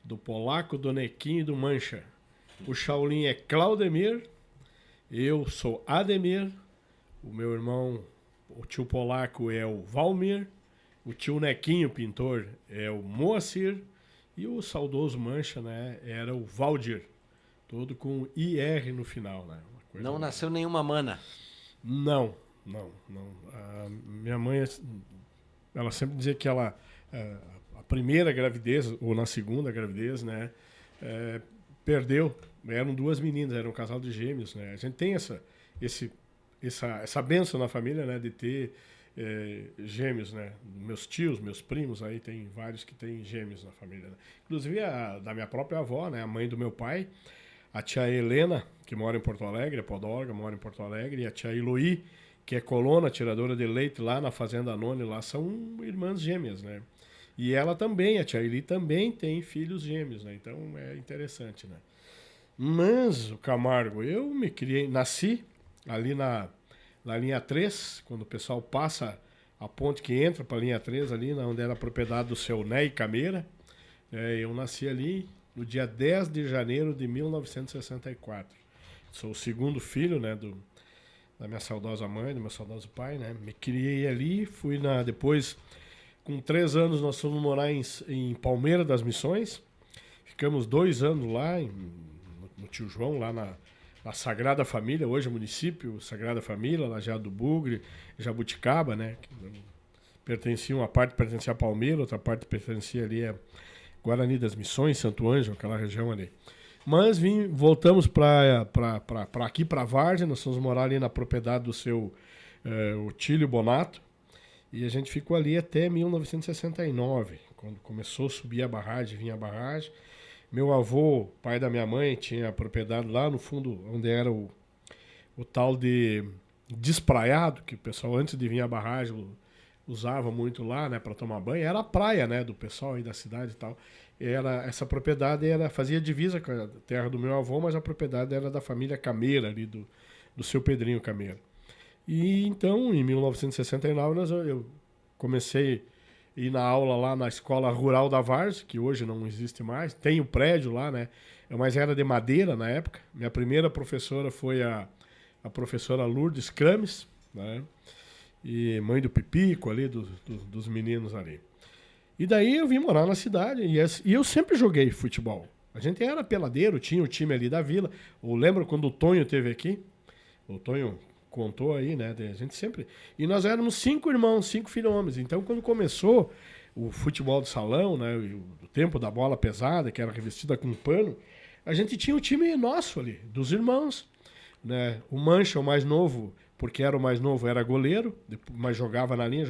do Polaco, do Nequinho e do Mancha. O Shaolin é Claudemir, eu sou Ademir, o meu irmão, o tio Polaco é o Valmir, o tio Nequinho, pintor, é o Moacir, e o saudoso Mancha, né, era o Valdir, todo com IR no final, né? Não nasceu nenhuma mana? Não. A minha mãe, ela sempre dizia que ela, a primeira gravidez, ou na segunda gravidez, né, perdeu. Eram duas meninas, era um casal de gêmeos, né? A gente tem essa bênção na família, né, de ter gêmeos, né? Meus tios, meus primos, aí tem vários que têm gêmeos na família, né? Inclusive da minha própria avó, né, a mãe do meu pai, a tia Helena, que mora em Porto Alegre, a podóloga, mora em Porto Alegre, e a tia Eloí, que é colona, tiradora de leite lá na Fazenda None, lá são irmãs gêmeas, né? E ela também, a tia Eli também tem filhos gêmeos, né? Então é interessante, né? Mas, o Camargo, eu me criei, nasci ali na linha 3, quando o pessoal passa a ponte que entra para a linha 3, ali onde era a propriedade do seu Ney Cameira. Eu nasci ali no dia 10 de janeiro de 1964. Sou o segundo filho, né, da minha saudosa mãe, do meu saudoso pai, né? Me criei ali, depois, com 3 anos, nós fomos morar em Palmeira das Missões. Ficamos 2 anos lá, no Tio João, lá na Sagrada Família, hoje é município, Sagrada Família, Lajeado do Bugre, Jabuticaba, né? Uma parte pertencia a Palmeira, outra parte pertencia ali a Guarani das Missões, Santo Ângelo, aquela região ali. Mas voltamos para aqui, para Várzea, nós fomos morar ali na propriedade do seu Otílio Bonato, e a gente ficou ali até 1969, quando começou a subir a barragem, vinha a barragem. Meu avô, pai da minha mãe, tinha propriedade lá no fundo, onde era o tal de Despraiado, que o pessoal, antes de vir a barragem, usava muito lá, né, para tomar banho. Era a praia, né, do pessoal aí da cidade e tal. Essa propriedade fazia divisa com a terra do meu avô, mas a propriedade era da família Cameira, ali do seu Pedrinho Cameira. E então, em 1969, eu comecei a ir na aula lá na Escola Rural da Várzea, que hoje não existe mais. Tem o prédio lá, né? Mas era de madeira na época. Minha primeira professora foi a professora Lourdes Crames, né? E mãe do Pipico ali, dos meninos ali. E daí eu vim morar na cidade e eu sempre joguei futebol. A gente era peladeiro, tinha o time ali da vila. Eu lembro quando o Tonho esteve aqui. O Tonho contou aí, né? A gente sempre... E nós éramos 5 irmãos, 5 filhos homens. Então, quando começou o futebol de salão, né? O tempo da bola pesada, que era revestida com pano, a gente tinha o time nosso ali, dos irmãos, né? O Mancha, o mais novo, porque era o mais novo, era goleiro, mas jogava na linha,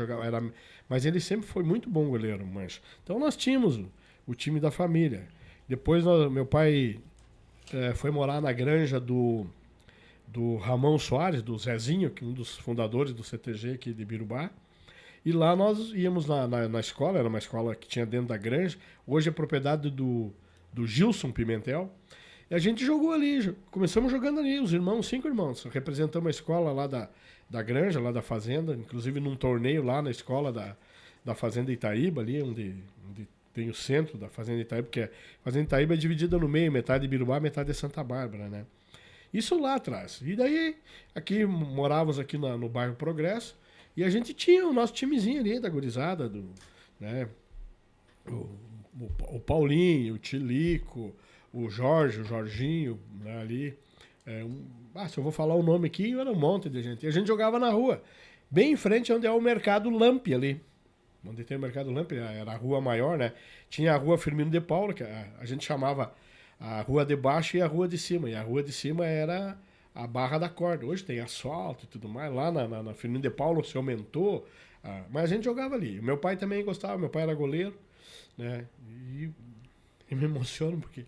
mas ele sempre foi muito bom goleiro, o Mancha. Então, nós tínhamos o time da família. Depois, meu pai foi morar na granja do Ramon Soares, do Zezinho, que é um dos fundadores do CTG aqui de Birubá. E lá nós íamos na escola, era uma escola que tinha dentro da granja. Hoje é propriedade do Gilson Pimentel. E a gente jogou ali, começamos jogando ali, os irmãos, 5 irmãos. Representamos a escola lá da granja, lá da fazenda, inclusive num torneio lá na escola da Fazenda Itaíba, ali onde tem o centro da Fazenda Itaíba, porque a Fazenda Itaíba é dividida no meio, metade de Birubá, metade de Santa Bárbara, né? Isso lá atrás. E daí, aqui morávamos aqui no bairro Progresso, e a gente tinha o nosso timezinho ali da gurizada, né? O Paulinho, o Tilico, o Jorginho, né, ali. Se eu vou falar o nome aqui, era um monte de gente. E a gente jogava na rua, bem em frente onde é o Mercado Lampe ali. Onde tem o Mercado Lampe, era a rua maior, né? Tinha a rua Firmino de Paula, que a gente chamava a rua de baixo e a rua de cima. E a rua de cima era a Barra da Corda. Hoje tem asfalto e tudo mais. Lá na Firmino de Paula se aumentou. Mas a gente jogava ali. O meu pai também gostava, meu pai era goleiro, né? E me emociono porque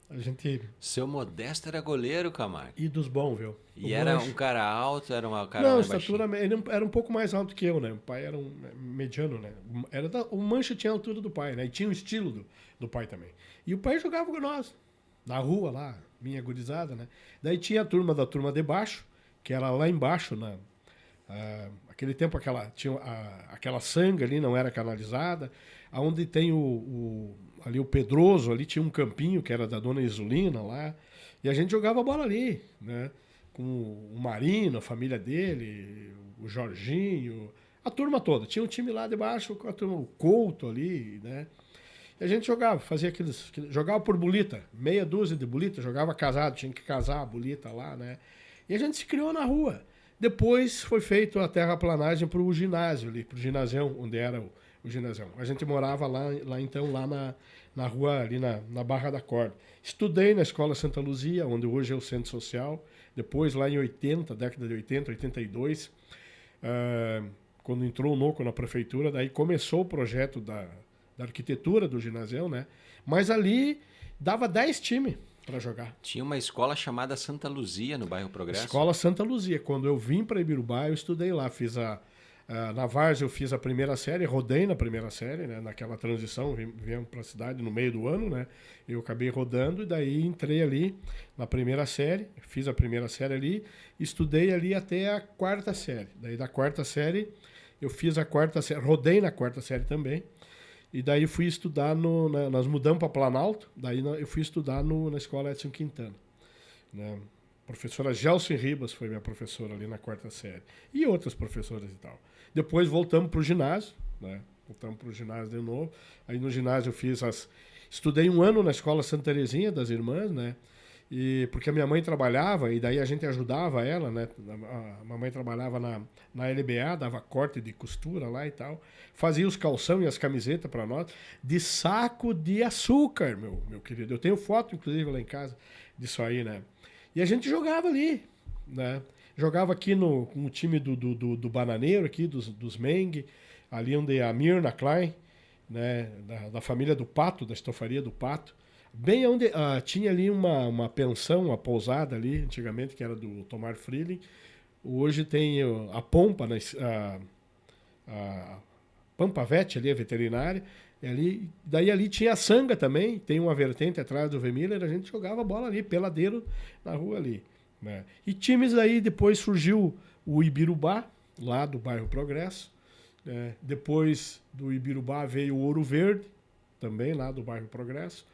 a gente... Seu Modesto era goleiro, Camargo? E dos bons, viu? E era um cara alto, era um cara mais baixinho? Não, ele era um pouco mais alto que eu, né? O pai era um mediano, né? O Mancha tinha a altura do pai, né? E tinha o estilo do pai também. E o pai jogava com nós, na rua lá, minha gurizada, né? Daí tinha a turma da turma de baixo, que era lá embaixo, Naquele tempo tinha aquela sanga ali, não era canalizada. Onde tem ali o Pedroso, ali tinha um campinho que era da dona Isolina lá. E a gente jogava bola ali, né? Com o Marino, a família dele, o Jorginho, a turma toda. Tinha um time lá debaixo com a turma, o Couto ali, né? E a gente jogava, fazia jogava por bolita, meia dúzia de bolita, jogava casado, tinha que casar a bolita lá, né? E a gente se criou na rua. Depois foi feito a terraplanagem para o ginásio ali, para o ginásio, onde era o ginásio. A gente morava lá na rua, ali na Barra da Corda. Estudei na Escola Santa Luzia, onde hoje é o Centro Social. Depois, lá em 80, década de 80, 82, quando entrou o NOCO na prefeitura, daí começou o projeto da arquitetura do ginásio, né? Mas ali dava 10 times para jogar. Tinha uma escola chamada Santa Luzia no bairro Progresso? Escola Santa Luzia. Quando eu vim para Ibirubá, eu estudei lá. Fiz na Várzea eu fiz a primeira série, rodei na primeira série, né? Naquela transição, viemos para a cidade no meio do ano, né? Eu acabei rodando e daí entrei ali na primeira série, fiz a primeira série ali, estudei ali até a quarta série. Daí da quarta série, eu fiz a quarta série, rodei na quarta série também. E daí fui estudar nós mudamos para Planalto, daí eu fui estudar na escola Edson Quintana, né? A professora Gelson Ribas foi minha professora ali na quarta série. E outras professoras e tal. Depois voltamos para o ginásio, né? Voltamos para o ginásio de novo. Aí no ginásio eu estudei 1 ano na escola Santa Terezinha das Irmãs, né? Porque a minha mãe trabalhava e daí a gente ajudava ela, né? A mamãe trabalhava na LBA, dava corte de costura lá e tal. Fazia os calção e as camisetas para nós de saco de açúcar, meu querido. Eu tenho foto, inclusive, lá em casa disso aí, né? E a gente jogava ali, né? Jogava aqui com o time do Bananeiro, aqui, dos Meng, ali onde a Mirna Klein, né? Da família do Pato, da estofaria do Pato. Bem onde tinha ali uma pensão, uma pousada ali, antigamente, que era do Tomar Freeling. Hoje tem a Pompa, a Pampavete ali, a veterinária. Daí ali tinha a Sanga também, tem uma vertente atrás do Vemiller, a gente jogava bola ali, peladeiro na rua ali, né? E times aí, depois surgiu o Ibirubá, lá do bairro Progresso, né? Depois do Ibirubá veio o Ouro Verde, também lá do bairro Progresso.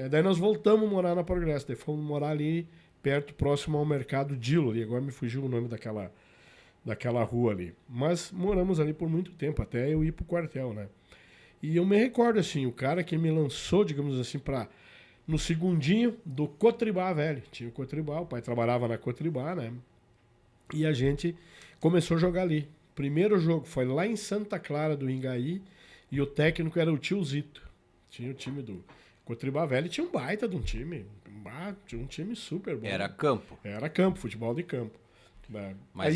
Daí nós voltamos a morar na Progresso, daí fomos morar ali perto, próximo ao Mercado Dilo, ali. Agora me fugiu o nome daquela rua ali. Mas moramos ali por muito tempo, até eu ir pro quartel, né? E eu me recordo, assim, o cara que me lançou, digamos assim, no segundinho do Cotribá velho. Tinha o Cotribá, o pai trabalhava na Cotribá, né? E a gente começou a jogar ali. Primeiro jogo foi lá em Santa Clara do Ingaí e o técnico era o Tio Zito. Tinha o time do Cotribá velho, tinha um baita de um time. Tinha um time super bom. Era campo? Era campo, futebol de campo. Mas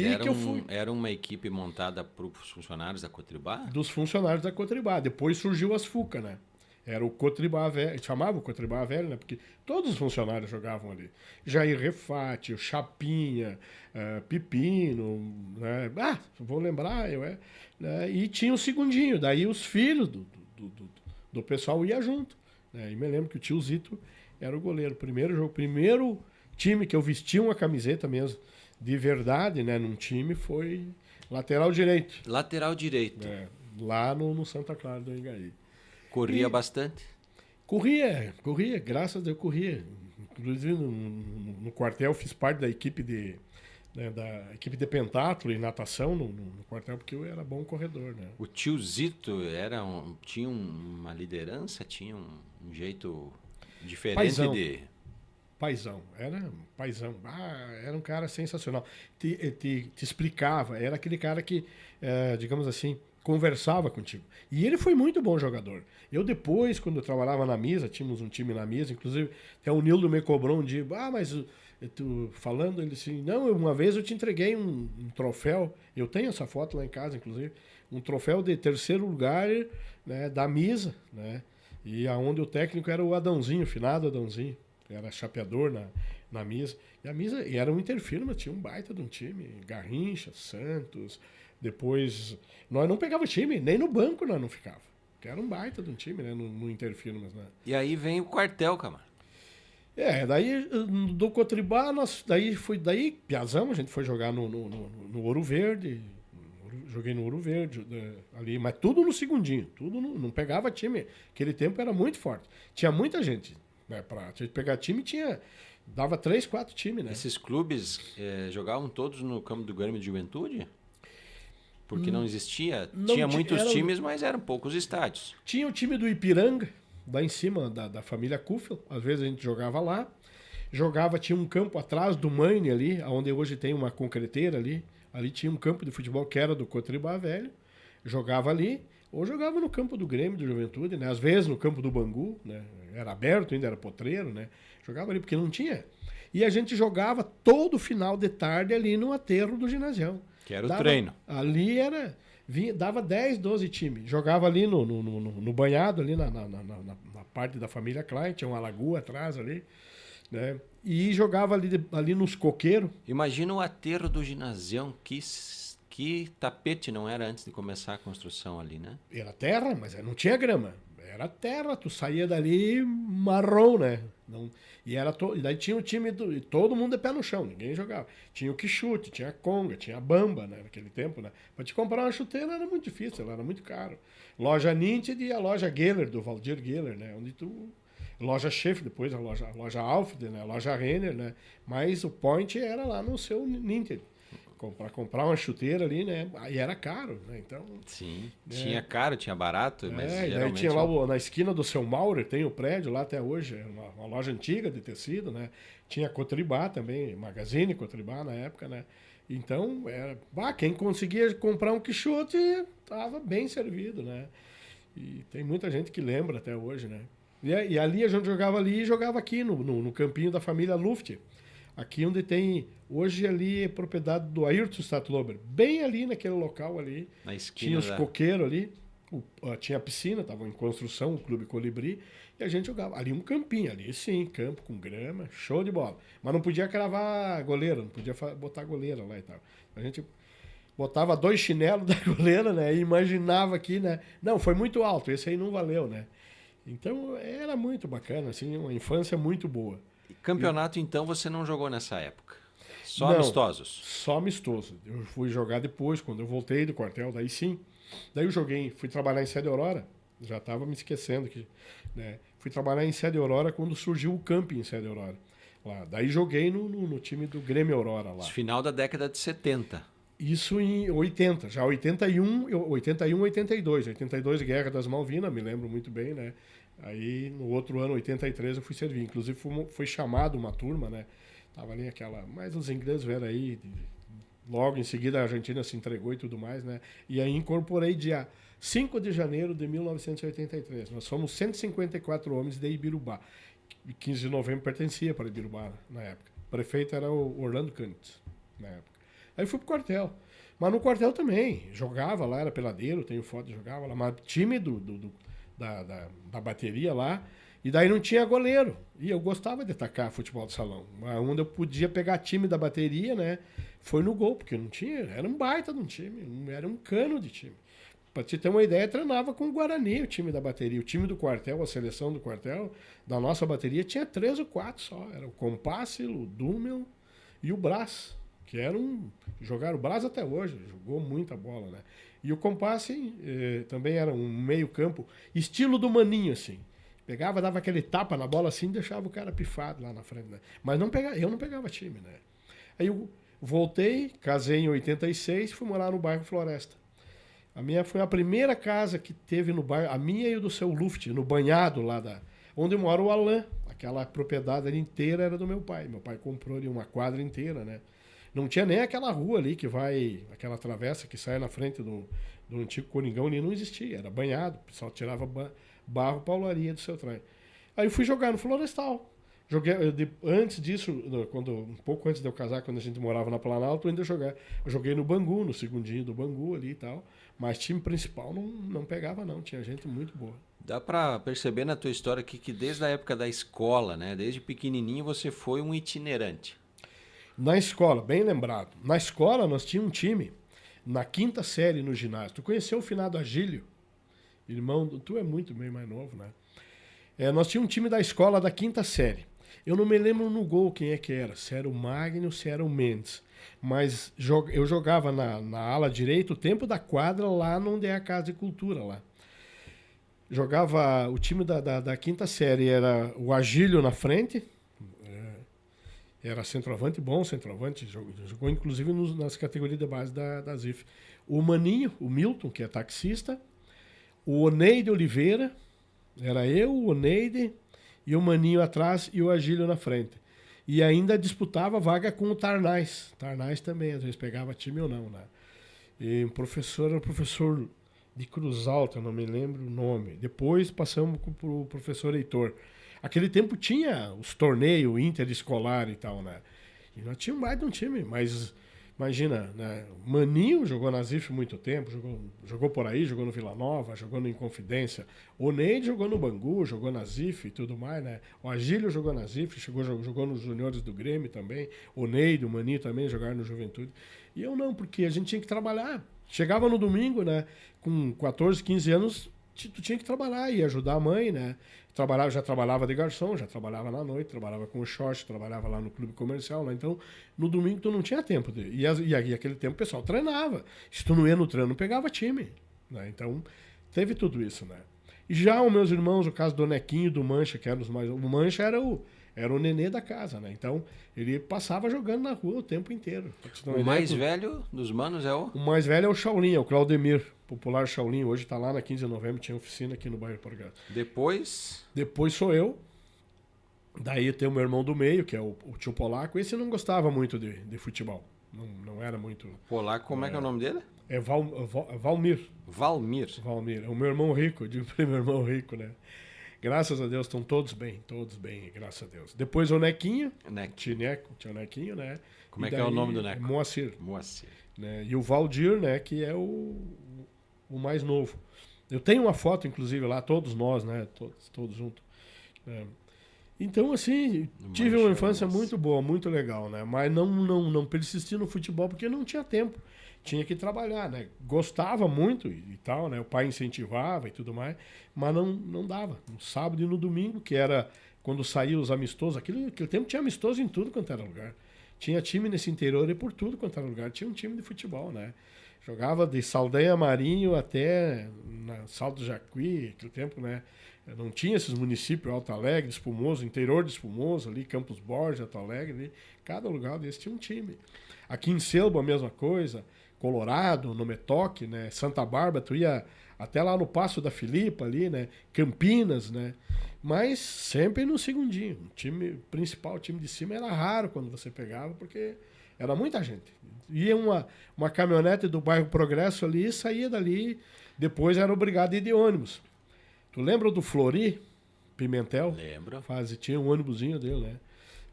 era uma equipe montada para os funcionários da Cotribá? Dos funcionários da Cotribá. Depois surgiu as FUCA, né? Era o Cotribá velho, chamava o Cotribá velho, né? Porque todos os funcionários jogavam ali. Jair Refati, o Chapinha, Pepino, né? Vou lembrar, né? E tinha o segundinho, daí os filhos do pessoal iam junto, né? E me lembro que o Tio Zito era o goleiro. Primeiro time que eu vestia uma camiseta mesmo, de verdade, né, num time, foi lateral direito. Lateral direito. Lá no Santa Clara do Ingaí. Corria bastante? Corria, graças a Deus corria. Inclusive no quartel fiz parte da equipe de pentatlo e natação no quartel, porque eu era bom corredor, né? O Tio Zito tinha uma liderança, tinha um jeito diferente paizão. de... Paizão, era paizão. Era um cara sensacional. Te explicava, era aquele cara que, digamos assim, conversava contigo. E ele foi muito bom jogador. Eu depois, quando eu trabalhava na Misa, tínhamos um time na Misa, inclusive até o Nildo me cobrou um dia, mas tu falando, ele assim, não, uma vez eu te entreguei um troféu, eu tenho essa foto lá em casa, inclusive, um troféu de 3º lugar, né, da Misa, né? E aonde o técnico era o Adãozinho, o finado Adãozinho. Era chapeador na Misa. E era um interfirma, tinha um baita de um time. Garrincha, Santos. Depois, nós não pegava time, nem no banco nós não ficava. Que era um baita de um time, né? No interfirmas, né? E aí vem o quartel, Camargo. Daí do Cotribá, daí piazamos, a gente foi jogar no Ouro Verde. joguei no Ouro Verde, ali, mas tudo no segundinho, tudo não pegava time. Aquele tempo era muito forte. Tinha muita gente, né, pra pegar time dava 3, 4 times, né? Esses clubes jogavam todos no campo do Grêmio de Juventude? Porque não existia? Tinha muitos times, mas eram poucos estádios. Tinha o time do Ipiranga, lá em cima da família Kufel, às vezes a gente jogava lá. Tinha um campo atrás do Maine ali, onde hoje tem uma concreteira ali. Ali tinha um campo de futebol que era do Cotribá Velho. Jogava ali, ou jogava no campo do Grêmio de Juventude, né? Às vezes no campo do Bangu, né? Era aberto, ainda era potreiro, né? Jogava ali porque não tinha. E a gente jogava todo final de tarde ali no aterro do ginasião. Que era o treino. Ali dava 10, 12 times. Jogava ali no banhado, ali na parte da família Klein, tinha uma lagoa atrás ali, né? E jogava ali nos coqueiros. Imagina o aterro do ginasião, que tapete não era antes de começar a construção ali, né? Era terra, mas não tinha grama. Era terra, tu saía dali marrom, né? E daí tinha o time, todo mundo de pé no chão, ninguém jogava. Tinha o Quixute, tinha a Conga, tinha a Bamba, né? Naquele tempo, né? Pra te comprar uma chuteira era muito difícil, ela era muito caro. Loja Nintendo e a loja Geller, do Valdir Geller, né? Loja Chef, depois a loja Alfred, né? A loja Renner, né? Mas o point era lá no seu Nintendo. Para comprar uma chuteira ali, né? Aí era caro, né? Então. Sim. Tinha caro, tinha barato, mas geralmente. Daí tinha lá na esquina do seu Maurer, tem o prédio lá até hoje, é uma loja antiga de tecido, né? Tinha Cotribá também, Magazine Cotribá na época, né? Então, quem conseguia comprar um Quixote estava bem servido, né? E tem muita gente que lembra até hoje, né? E ali a gente jogava ali e jogava aqui no campinho da família Luft. Aqui onde tem... Hoje ali é propriedade do Ayrton Statlober. Bem ali naquele local ali. Na esquina. Tinha os coqueiros ali. Tinha a piscina, estava em construção, o Clube Colibri. E a gente jogava. Ali um campinho, ali sim, campo com grama, show de bola. Mas não podia cravar goleira, não podia botar goleira lá e tal. A gente botava 2 chinelos da goleira, né? E imaginava aqui, né? Não, foi muito alto, esse aí não valeu, né? Então era muito bacana, assim, uma infância muito boa. Campeonato, então, você não jogou nessa época? Só não, amistosos? Só amistoso. Eu fui jogar depois, quando eu voltei do quartel, daí sim. Daí eu fui trabalhar em Sede Aurora, já estava me esquecendo aqui, né? Fui trabalhar em Sede Aurora quando surgiu o camping em Sede Aurora. Lá. Daí joguei no time do Grêmio Aurora lá. Final da década de 70. Isso em 80, já 81, 82. 82, Guerra das Malvinas, me lembro muito bem, né? Aí, no outro ano, 83, eu fui servir. Inclusive, foi chamado uma turma, né? Tava ali aquela... Mas os ingleses vieram aí. Logo em seguida, a Argentina se entregou e tudo mais, né? E aí, incorporei dia 5 de janeiro de 1983. Nós fomos 154 homens de Ibirubá. 15 de novembro pertencia para Ibirubá, na época. O prefeito era o Orlando Cândido, na época. Aí fui pro quartel. Mas no quartel também. Jogava lá, era peladeiro, tenho foto, jogava lá. Mas time da bateria lá, e daí não tinha goleiro. E eu gostava de atacar futebol de salão. Onde eu podia pegar time da bateria, né? Foi no gol, porque não tinha, era um baita de um time, era um cano de time. Pra te ter uma ideia, treinava com o Guarani, o time da bateria. O time do quartel, a seleção do quartel, da nossa bateria, tinha 3 ou 4 só. Era o Compasse, o Dummel e o Brás, que jogaram o Brás até hoje, jogou muita bola, né? E o Compasse também era um meio-campo, estilo do Maninho, assim. Pegava, dava aquele tapa na bola assim e deixava o cara pifado lá na frente, né? Mas eu não pegava time, né? Aí eu voltei, casei em 86, fui morar no bairro Floresta. A minha foi a primeira casa que teve no bairro, a minha e o do seu Luft, no banhado lá onde mora o Alain. Aquela propriedade ali inteira era do meu pai. Meu pai comprou ali uma quadra inteira, né? Não tinha nem aquela rua ali que vai, aquela travessa que sai na frente do antigo Coringão, ali não existia, era banhado, o pessoal tirava barro paularia do seu trem. Aí eu fui jogar no Florestal. Joguei, antes disso, um pouco antes de eu casar, quando a gente morava na Planalto, eu joguei no Bangu, no segundinho do Bangu ali e tal, mas time principal não pegava não, tinha gente muito boa. Dá para perceber na tua história aqui que desde a época da escola, né, desde pequenininho você foi um itinerante. Na escola, bem lembrado. Na escola nós tínhamos um time, na 5ª série no ginásio. Tu conheceu o finado Agílio? Irmão, tu é muito bem mais novo, né? Nós tínhamos um time da escola da 5ª série. Eu não me lembro no gol quem é que era, se era o Magno ou se era o Mendes. Mas eu jogava na ala direita o tempo da quadra lá onde é a Casa de Cultura lá. Jogava o time da quinta série, era o Agílio na frente, era centroavante, bom centroavante, jogou inclusive nas categorias de base da ZIF. O Maninho, o Milton, que é taxista, o Oneide Oliveira, era eu, o Oneide, e o Maninho atrás e o Agílio na frente. E ainda disputava vaga com o Tarnais. Tarnais também, às vezes pegava time ou não, né? E o professor era o professor de Cruz Alta, não me lembro o nome. Depois passamos para o professor Heitor. Aquele tempo tinha os torneios interescolar e tal, né? E nós tínhamos mais de um time, mas imagina, né? Maninho jogou na ZIF muito tempo, jogou por aí, jogou no Vila Nova, jogou no Inconfidência. O Neide jogou no Bangu, jogou na ZIF e tudo mais, né? O Agílio jogou na ZIF, jogou nos juniores do Grêmio também. O Neide, o Maninho também jogaram no Juventude. E eu não, porque a gente tinha que trabalhar. Chegava no domingo, né? Com 14, 15 anos, tu tinha que trabalhar e ajudar a mãe, né? Já trabalhava de garçom, já trabalhava na noite, trabalhava com o short, trabalhava lá no clube comercial, né? Então, no domingo tu não tinha tempo. E aquele tempo o pessoal treinava. Se tu não ia no treino, não pegava time, né? Então, teve tudo isso, né? E já os meus irmãos, o caso do Nequinho e do Mancha, que eram os mais... O Mancha era o nenê da casa, né? Então, ele passava jogando na rua o tempo inteiro. O mais velho dos manos é o... O mais velho é o Shaolin, é o Claudemir, popular Shaolin. Hoje está lá na 15 de novembro, tinha oficina aqui no bairro Portugal. Depois sou eu. Daí tem o meu irmão do meio, que é o tio Polaco. Esse não gostava muito de futebol. Não era muito... Polaco, como é que é o nome dele? É Valmir. Valmir. É o meu irmão rico, eu digo para meu irmão rico, né? Graças a Deus estão todos bem, graças a Deus. Depois o Nequinho, tinha o Nequinho, né? Como é que é o nome do Neco? Moacir. Moacir. Né? E o Valdir, né, que é o mais novo. Eu tenho uma foto, inclusive, lá, todos nós, né, todos juntos. Então, assim, tive uma infância muito boa, muito legal, né? Mas não persisti no futebol porque não tinha tempo. Tinha que trabalhar, né? Gostava muito e tal, né? O pai incentivava e tudo mais, mas não dava. No sábado e no domingo, que era quando saíam os amistosos, aquele tempo tinha amistoso em tudo quanto era lugar. Tinha time nesse interior e por tudo quanto era lugar. Tinha um time de futebol, né? Jogava de Saldanha Marinho até Salto do Jacuí, aquele tempo, né? Não tinha esses municípios, Alto Alegre, Espumoso, interior de Espumoso, ali, Campos Borges, Alto Alegre, ali. Cada lugar desse tinha um time. Aqui em Selbo a mesma coisa, Colorado, no Metoque, né? Santa Bárbara, tu ia até lá no Passo da Filipa ali, né? Campinas, né? Mas sempre no segundinho. O time principal, o time de cima, era raro quando você pegava, porque era muita gente. Ia uma caminhonete do bairro Progresso ali, saía dali, depois era obrigado a ir de ônibus. Tu lembra do Flori Pimentel? Lembro. Tinha um ônibusinho dele, né?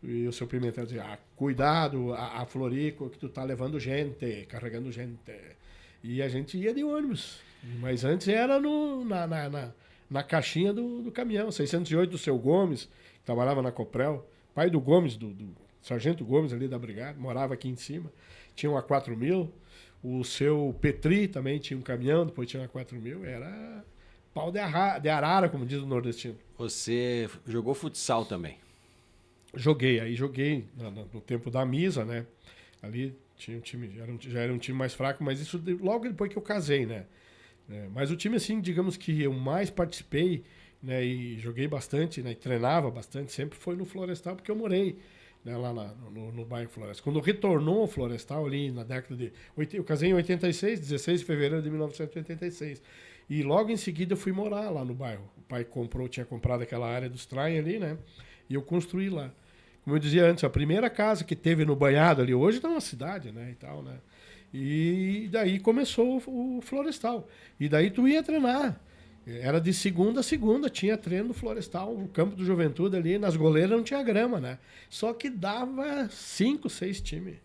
E o seu Pimentel dizia, cuidado, a Florico, que tu tá levando gente, carregando gente. E a gente ia de ônibus. Mas antes era na caixinha do caminhão. 608 do seu Gomes, que trabalhava na Coprel. Pai do Gomes, do Sargento Gomes ali da Brigada, morava aqui em cima. Tinha uma 4000. O seu Petri também tinha um caminhão, depois tinha uma 4000. Era pau de arara, como diz o nordestino. Você jogou futsal também? Joguei no tempo da misa, né? Ali tinha um time, já era um time mais fraco, mas isso logo depois que eu casei, né? Mas o time, assim, digamos que eu mais participei, né? E joguei bastante, né? E treinava bastante, sempre foi no Florestal, porque eu morei, né? Lá no bairro Florestal. Quando retornou o Florestal, ali na década de... Eu casei em 86, 16 de fevereiro de 1986. E logo em seguida eu fui morar lá no bairro. O pai tinha comprado aquela área dos trem ali, né? E eu construí lá. Como eu dizia antes, a primeira casa que teve no banhado ali, hoje está uma cidade, né, e tal, né? E daí começou o Florestal. E daí tu ia treinar. Era de segunda a segunda, tinha treino no Florestal, no campo do Juventude ali, nas goleiras não tinha grama, né? Só que dava 5, 6 times,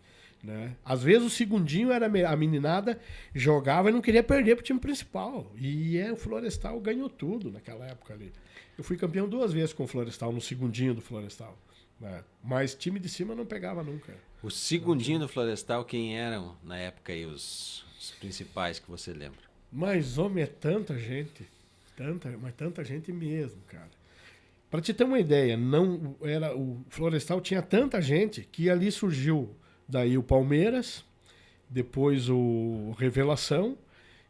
né? Às vezes o segundinho era a meninada, jogava e não queria perder pro time principal. E o Florestal ganhou tudo naquela época ali. Eu fui campeão 2 vezes com o Florestal, no segundinho do Florestal. Mas time de cima não pegava nunca. O segundinho do Florestal, quem eram na época aí os principais que você lembra? Mas, homem, é tanta gente. Mas tanta gente mesmo, cara. Para te ter uma ideia, não era o Florestal tinha tanta gente que ali surgiu daí o Palmeiras, depois o Revelação,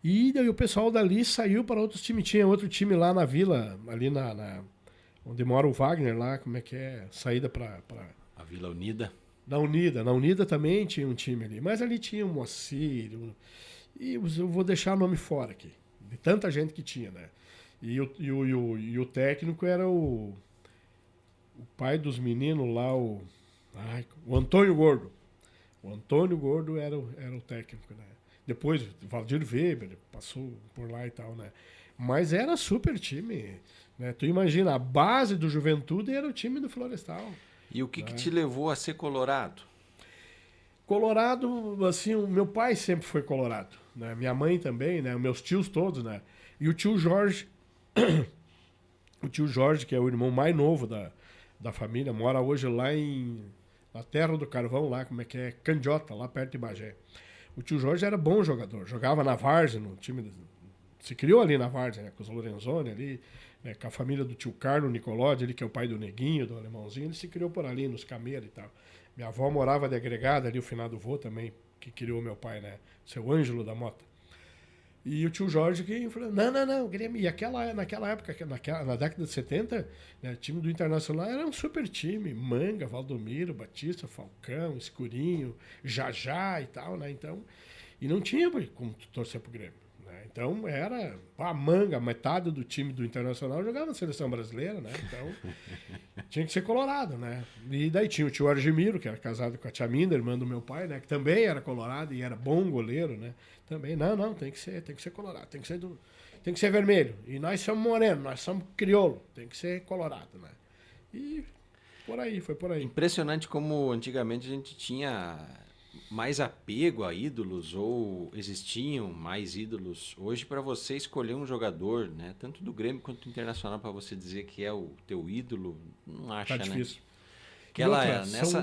e daí o pessoal dali saiu para outros times. Tinha outro time lá na Vila, ali onde mora o Wagner lá, como é que é? Saída para A Vila Unida. Na Unida também tinha um time ali, mas ali tinha o Moacir, e eu vou deixar o nome fora aqui, de tanta gente que tinha, né? E o técnico era o pai dos meninos lá, o Antônio Gordo. O Antônio Gordo era o técnico, né? Depois o Valdir Weber passou por lá e tal, né? Mas era super time, né? Tu imagina, a base do Juventude era o time do Florestal. E o que te levou a ser colorado? Colorado, assim, o meu pai sempre foi colorado, né? Minha mãe também, né? Meus tios todos, né? E o tio Jorge, que é o irmão mais novo da família, mora hoje lá na Terra do Carvão, lá, como é que é? Candiota, lá perto de Bagé. O tio Jorge era bom jogador, jogava na Várzea, no time, se criou ali na Várzea, né? Com os Lorenzoni ali, né? Com a família do tio Carlos Nicolodi, ele que é o pai do Neguinho, do Alemãozinho, ele se criou por ali, nos Cameiros e tal. Minha avó morava de agregada ali, o finado vô também, que criou meu pai, né? Seu Ângelo da Mota. E o tio Jorge que falou, não, Grêmio. E naquela época, na década de 70, né, o time do Internacional era um super time. Manga, Valdomiro, Batista, Falcão, Escurinho, Jajá e tal, né? Então, e não tinha como torcer pro Grêmio. Né? Então era a Manga, metade do time do Internacional jogava na seleção brasileira, né? Então tinha que ser colorado, né? E daí tinha o tio Argemiro, que era casado com a tia Minda, irmã do meu pai, né? Que também era colorado e era bom goleiro, né? Também, não, tem que ser colorado, tem que ser vermelho. E nós somos morenos, nós somos crioulo, tem que ser colorado, né? E foi por aí. Impressionante como antigamente a gente tinha mais apego a ídolos, ou existiam mais ídolos. Hoje, para você escolher um jogador, né, tanto do Grêmio quanto do Internacional, para você dizer que é o teu ídolo, não acha, tá difícil. Né?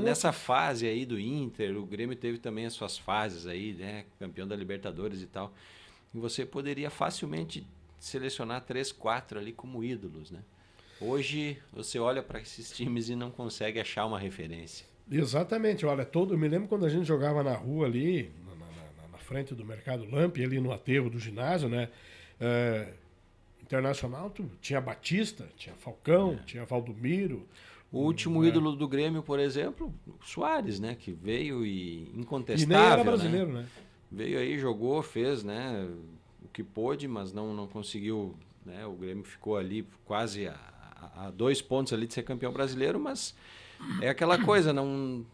Nessa fase aí do Inter, o Grêmio teve também as suas fases aí, né? Campeão da Libertadores e tal. E você poderia facilmente selecionar 3, 4 ali como ídolos, né? Hoje você olha para esses times e não consegue achar uma referência. Exatamente, olha, eu me lembro quando a gente jogava na rua ali, na frente do Mercado Lampi, ali no aterro do ginásio, né? Internacional, tinha Batista, tinha Falcão, tinha Valdomiro. O último ídolo do Grêmio, por exemplo, Soares, né? Que veio e incontestável. E nem era brasileiro, né? Veio aí, jogou, fez, né? O que pôde, mas não conseguiu, né? O Grêmio ficou ali quase a 2 pontos ali de ser campeão brasileiro, mas é aquela coisa, não...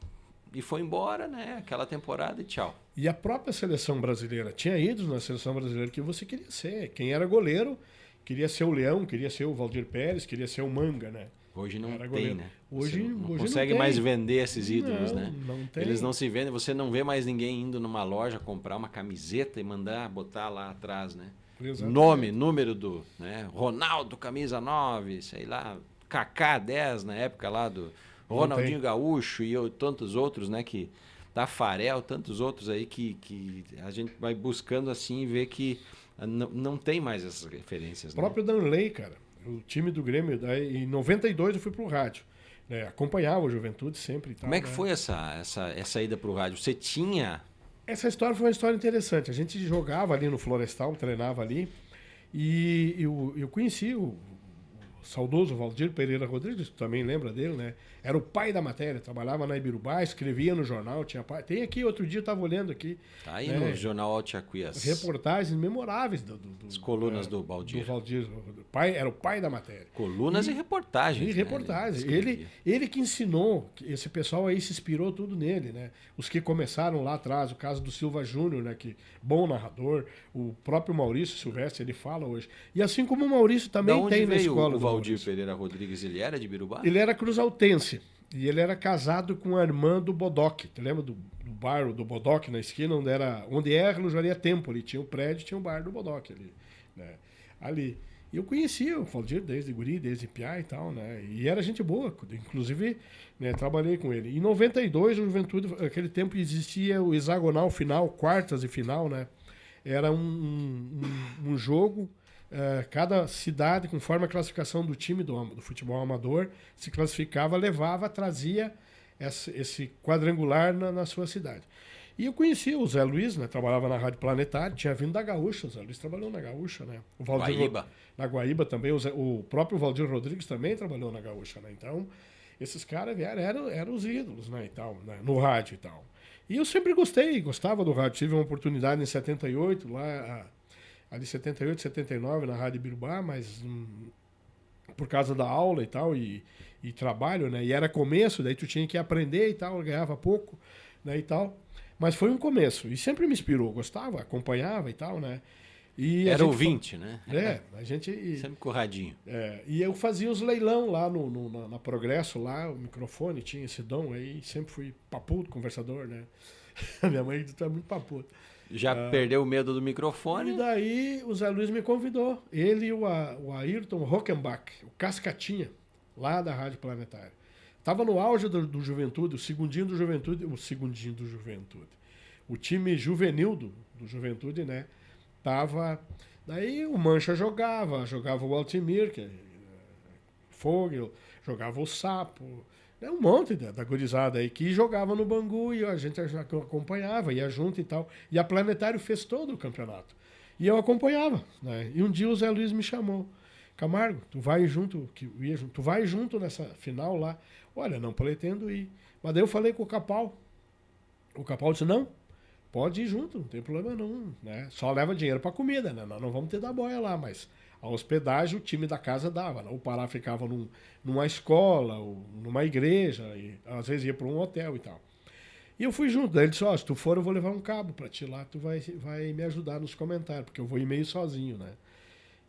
E foi embora, né? Aquela temporada e tchau. E a própria seleção brasileira, tinha ídolos na seleção brasileira que você queria ser. Quem era goleiro, queria ser o Leão, queria ser o Valdir Pérez, queria ser o Manga, né? Hoje não tem, né? Hoje não consegue mais vender esses ídolos, né? Não tem. Eles não se vendem. Você não vê mais ninguém indo numa loja comprar uma camiseta e mandar botar lá atrás, né? Exatamente. Nome, número do, né? Ronaldo, camisa 9, sei lá, Kaká 10 na época lá do Ronaldinho Gaúcho e tantos outros, né? Que Tafarel, tantos outros aí que a gente vai buscando assim e vê que não tem mais essas referências. O próprio Danley, cara. O time do Grêmio, daí, em 92 eu fui pro rádio. Né? Acompanhava o Juventude sempre e tal. Como é que foi essa ida pro rádio? Você tinha... Essa história foi uma história interessante. A gente jogava ali no Florestal, treinava ali. E eu conheci o saudoso Valdir Pereira Rodrigues, tu também lembra dele, né? Era o pai da matéria, trabalhava na Ibirubá, escrevia no jornal, tinha pai. Tem aqui, outro dia eu estava olhando aqui. Tá aí no jornal Altiaquias. Reportagens memoráveis as colunas do Valdir. Do Valdir, era o pai da matéria. Colunas e reportagens. E reportagens. Né? Ele que ensinou, esse pessoal aí se inspirou tudo nele, né? Os que começaram lá atrás, o caso do Silva Júnior, né? Que bom narrador, o próprio Maurício Silvestre, ele fala hoje. E assim como o Maurício também tem na escola. O Valdir Pereira Rodrigues, ele era de Birubá? Ele era cruzaltense. E ele era casado com a irmã do Bodoc. Tu lembra do bar do Bodoc na esquina, onde é a relojaria Tempo? Ali tinha um prédio, tinha um bar do Bodoc ali. Né? Ali. E eu conhecia o Valdir desde guri, desde piá e tal, né? E era gente boa. Inclusive, né, trabalhei com ele. Em 92, o Juventude, naquele tempo existia o hexagonal final, quartas e final, né? Era um jogo cada cidade, conforme a classificação do time do futebol amador, se classificava, levava, trazia esse quadrangular na sua cidade. E eu conhecia o Zé Luiz, né? Trabalhava na Rádio Planetário, tinha vindo da Gaúcha, o Zé Luiz trabalhou na Gaúcha, né? O Valdir, Guaíba. Na Guaíba também, o próprio Valdir Rodrigues também trabalhou na Gaúcha, né? Então, esses caras eram os ídolos, né? E tal, né? No rádio e tal. E eu sempre gostava do rádio. Tive uma oportunidade em 78, lá, ali 78, 79, na Rádio Birubá, mas por causa da aula e tal, e trabalho, né? E era começo, daí tu tinha que aprender e tal, ganhava pouco, né? E tal. Mas foi um começo. E sempre me inspirou. Gostava, acompanhava e tal, né? E era ouvinte, né? A gente... Sempre com o radinho. E eu fazia os leilão lá na Progresso, lá, o microfone, tinha esse dom aí. Sempre fui papudo, conversador, né? Minha mãe tá muito papuda. Já perdeu o medo do microfone? E daí o Zé Luiz me convidou. Ele e o Ayrton Rockenbach, o Cascatinha, lá da Rádio Planetária. Estava no auge do Juventude, o segundinho do Juventude. O time juvenil do Juventude, né? Tava. Daí o Mancha jogava o Altimir, Fogel, jogava o Sapo. Um monte da gurizada aí que jogava no Bangu e a gente acompanhava, ia junto e tal. E a Planetário fez todo o campeonato. E eu acompanhava, né? E um dia o Zé Luiz me chamou. Camargo, tu vai junto, tu vai junto nessa final lá. Olha, não pretendo ir. Mas daí eu falei com o Capal. O Capal disse, não, pode ir junto, não tem problema não, né? Só leva dinheiro para comida, né? Nós não vamos ter da boia lá, mas a hospedagem o time da casa dava. Né? O Pará ficava numa escola, ou numa igreja, e às vezes ia para um hotel e tal. E eu fui junto. Daí ele disse, se tu for eu vou levar um cabo para ti lá, tu vai me ajudar nos comentários, porque eu vou ir meio sozinho, né?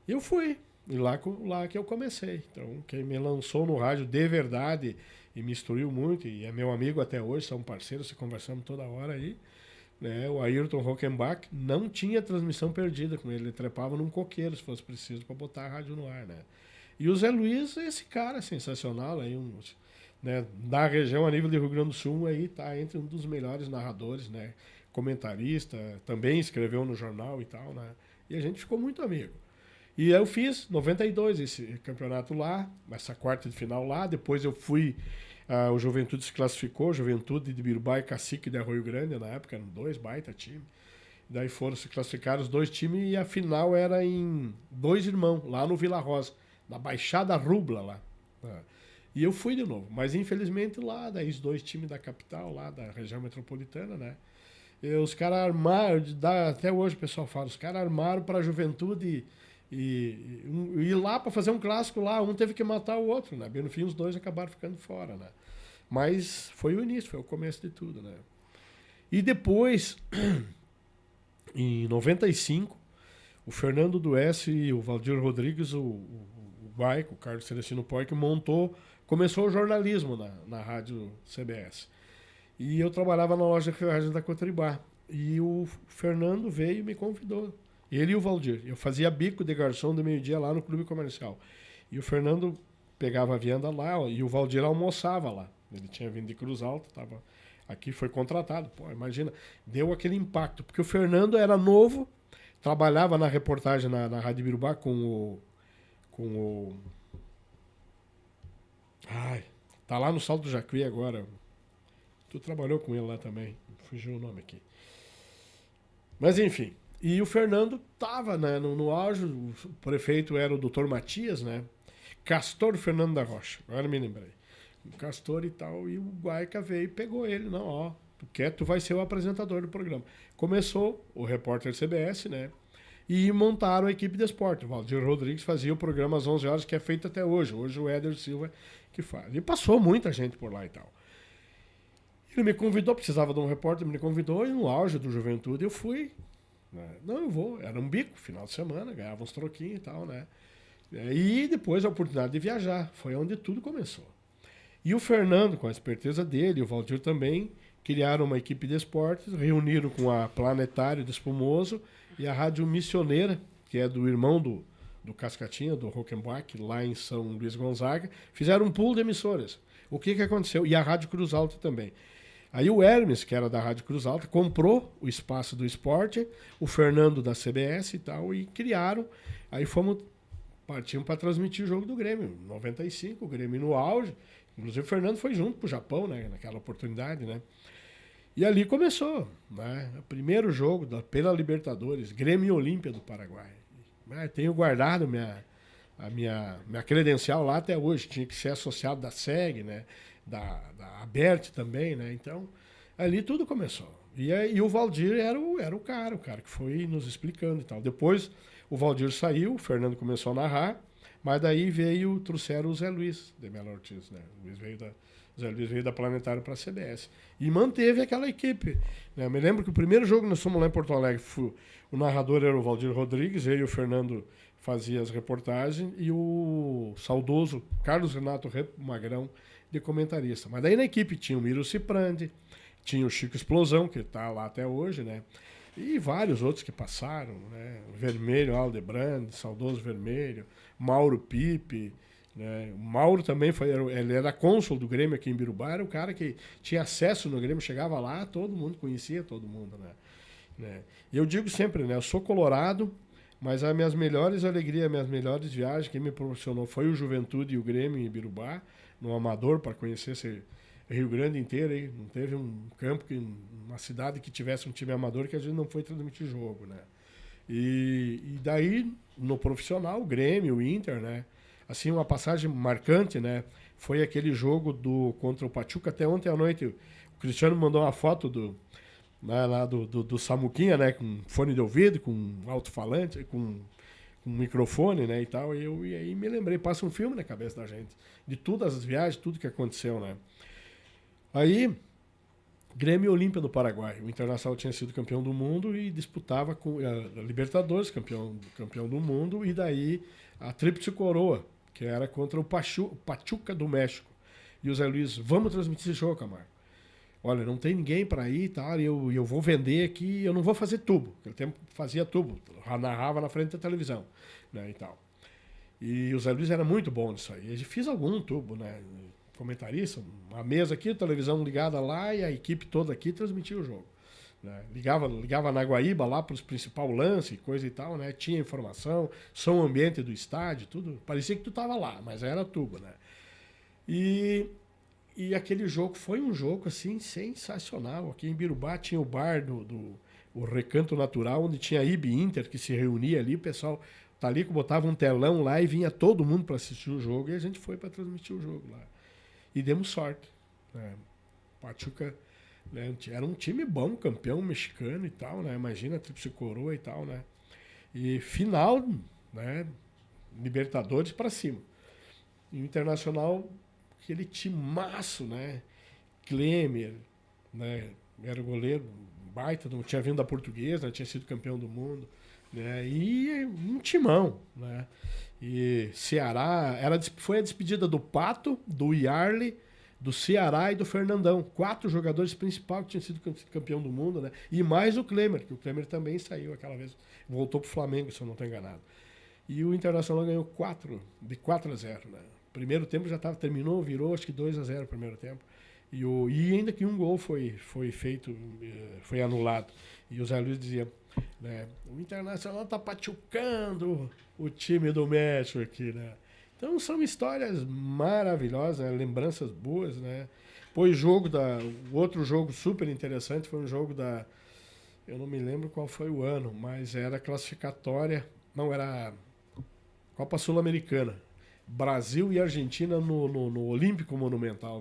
E eu fui. E lá que eu comecei. Então, quem me lançou no rádio de verdade e me instruiu muito, e é meu amigo até hoje, são parceiros, se conversamos toda hora aí, né? O Ayrton Rockenbach não tinha transmissão perdida com ele, ele trepava num coqueiro, se fosse preciso, para botar a rádio no ar, né? E o Zé Luiz, esse cara sensacional, aí, né, da região, a nível de Rio Grande do Sul, aí tá entre um dos melhores narradores, né? Comentarista, também escreveu no jornal e tal, né? E a gente ficou muito amigo. E eu fiz 92 esse campeonato lá, essa quarta de final lá. Depois eu fui, o Juventude se classificou, Juventude de Birubá e Cacique de Arroio Grande, na época eram 2 baita time. Daí foram se classificar os 2 times e a final era em 2 irmãos, lá no Vila Rosa, na Baixada Rubla lá. E eu fui de novo, mas infelizmente lá, daí os 2 times da capital, lá da região metropolitana, né? E os caras armaram, até hoje o pessoal fala, os caras armaram para a Juventude e ir lá para fazer um clássico lá, um teve que matar o outro, né? Bem no fim os 2 acabaram ficando fora, né? Mas foi o início, foi o começo de tudo, né? E depois, em 95, o Fernando Duesse e o Valdir Rodrigues, o Baico, o Carlos Celestino Poic, começou o jornalismo na rádio CBS. E eu trabalhava na loja de ferragens da Cotribá. E o Fernando veio e me convidou. Ele e o Valdir. Eu fazia bico de garçom do meio-dia lá no Clube Comercial. E o Fernando pegava a vianda lá, e o Valdir almoçava lá. Ele tinha vindo de Cruz Alta, estava aqui, foi contratado. Pô, imagina, deu aquele impacto. Porque o Fernando era novo, trabalhava na reportagem na Rádio Birubá com o... Ai, tá lá no Salto do Jacuí agora. Tu trabalhou com ele lá também. Fugiu o nome aqui. Mas enfim... E o Fernando estava, né, no auge, o prefeito era o Dr. Matias, né? Castor Fernando da Rocha, agora me lembrei. O Castor e tal, e o Guaica veio e pegou ele. Não, tu vai ser o apresentador do programa. Começou o repórter CBS, né? E montaram a equipe de esporte. O Valdir Rodrigues fazia o programa às 11 horas, que é feito até hoje. Hoje o Éder Silva que faz. E passou muita gente por lá e tal. Ele me convidou, precisava de um repórter, me convidou, e no auge do Juventude eu fui. Não, eu vou. Era um bico, final de semana, ganhava uns troquinhos e tal, né? E depois a oportunidade de viajar. Foi onde tudo começou. E o Fernando, com a esperteza dele, e o Valdir também, criaram uma equipe de esportes, reuniram com a Planetário de Espumoso e a Rádio Missioneira, que é do irmão do Cascatinha, do Rockenbach, lá em São Luís Gonzaga, fizeram um pool de emissoras. O que aconteceu? E a Rádio Cruz Alta também. Aí o Hermes, que era da Rádio Cruz Alta, comprou o espaço do esporte, o Fernando da CBS e tal, e criaram. Aí partimos para transmitir o jogo do Grêmio. 95, o Grêmio no auge. Inclusive o Fernando foi junto pro Japão, né, naquela oportunidade, né? E ali começou, né? O primeiro jogo pela Libertadores, Grêmio e Olímpia do Paraguai. Tenho guardado a minha credencial lá até hoje. Tinha que ser associado da SEG, né? Da Abert também, né? Então, ali tudo começou. E o Valdir era o cara que foi nos explicando e tal. Depois o Valdir saiu, o Fernando começou a narrar, mas daí trouxeram o Zé Luiz de Mello Ortiz, né? O Zé Luiz veio da Planetário para a CBS. E manteve aquela equipe, né? Eu me lembro que o primeiro jogo que nós fomos lá em Porto Alegre, o narrador era o Valdir Rodrigues, eu e o Fernando fazia as reportagens, e o saudoso Carlos Renato Magrão de comentarista. Mas daí na equipe tinha o Miro Ciprandi, tinha o Chico Explosão, que está lá até hoje, né? E vários outros que passaram, né? Vermelho, Aldebrand, saudoso Vermelho, Mauro Pipe, né? O Mauro também ele era cônsul do Grêmio aqui em Birubá, era o cara que tinha acesso no Grêmio, chegava lá, todo mundo conhecia todo mundo, né? E eu digo sempre, né? Eu sou colorado, mas as minhas melhores alegrias, minhas melhores viagens, quem me proporcionou foi o Juventude e o Grêmio em Birubá, no Amador, para conhecer esse Rio Grande inteiro. Aí. Não teve um campo, uma cidade que tivesse um time amador que a gente não foi transmitir jogo, né? E daí, no profissional, o Grêmio, o Inter, né? Assim, uma passagem marcante, né? Foi aquele jogo contra o Pachuca. Até ontem à noite, o Cristiano mandou uma foto do Samuquinha, né? Com fone de ouvido, com alto-falante, com microfone, né, e tal, e aí me lembrei, passa um filme na cabeça da gente, de todas as viagens, tudo que aconteceu, né. Aí, Grêmio e Olímpia do Paraguai, o Internacional tinha sido campeão do mundo e disputava com a Libertadores, campeão do mundo, e daí a Tríplice Coroa, que era contra o Pachuca do México. E o Zé Luiz, vamos transmitir esse jogo, Camargo. Olha, não tem ninguém para ir, tá? Eu vou vender aqui, eu não vou fazer tubo. Naquele tempo fazia tubo, narrava na frente da televisão, né, e tal. E o Zé Luiz era muito bom nisso aí. Eu fiz algum tubo, né? Comentarista, uma mesa aqui, televisão ligada lá e a equipe toda aqui transmitia o jogo. Né? Ligava na Guaíba lá para os principais lances, coisa e tal, né? Tinha informação, som ambiente do estádio, tudo. Parecia que tu tava lá, mas era tubo, né? E aquele jogo foi um jogo assim sensacional. Aqui em Birubá tinha o bar o Recanto Natural, onde tinha a IB Inter, que se reunia ali. O pessoal tá ali que botava um telão lá e vinha todo mundo para assistir o jogo. E a gente foi para transmitir o jogo lá. E demos sorte. Né? Pachuca, né? Era um time bom, campeão mexicano e tal, né? Imagina, Tríplice Coroa e tal, né? E final, né? Libertadores para cima. E o Internacional, aquele timaço, né? Klemer, né? Era o goleiro, baita, não tinha vindo da Portuguesa, tinha sido campeão do mundo, né? E um timão, né? E Ceará, foi a despedida do Pato, do Yarley, do Ceará e do Fernandão. 4 jogadores principais que tinham sido campeão do mundo, né? E mais o Klemer, que o Klemer também saiu aquela vez, voltou pro Flamengo, se eu não estou enganado. E o Internacional ganhou de 4-0, né? Primeiro tempo já terminou, virou acho que 2-0 o primeiro tempo. E ainda que um gol foi feito, foi anulado. E o Zé Luiz dizia, né, o Internacional está pachucando o time do México aqui, né? Então são histórias maravilhosas, né? Lembranças boas, né? Depois o outro jogo super interessante foi um jogo eu não me lembro qual foi o ano, mas era classificatória, não, era Copa Sul-Americana. Brasil e Argentina no Olímpico Monumental.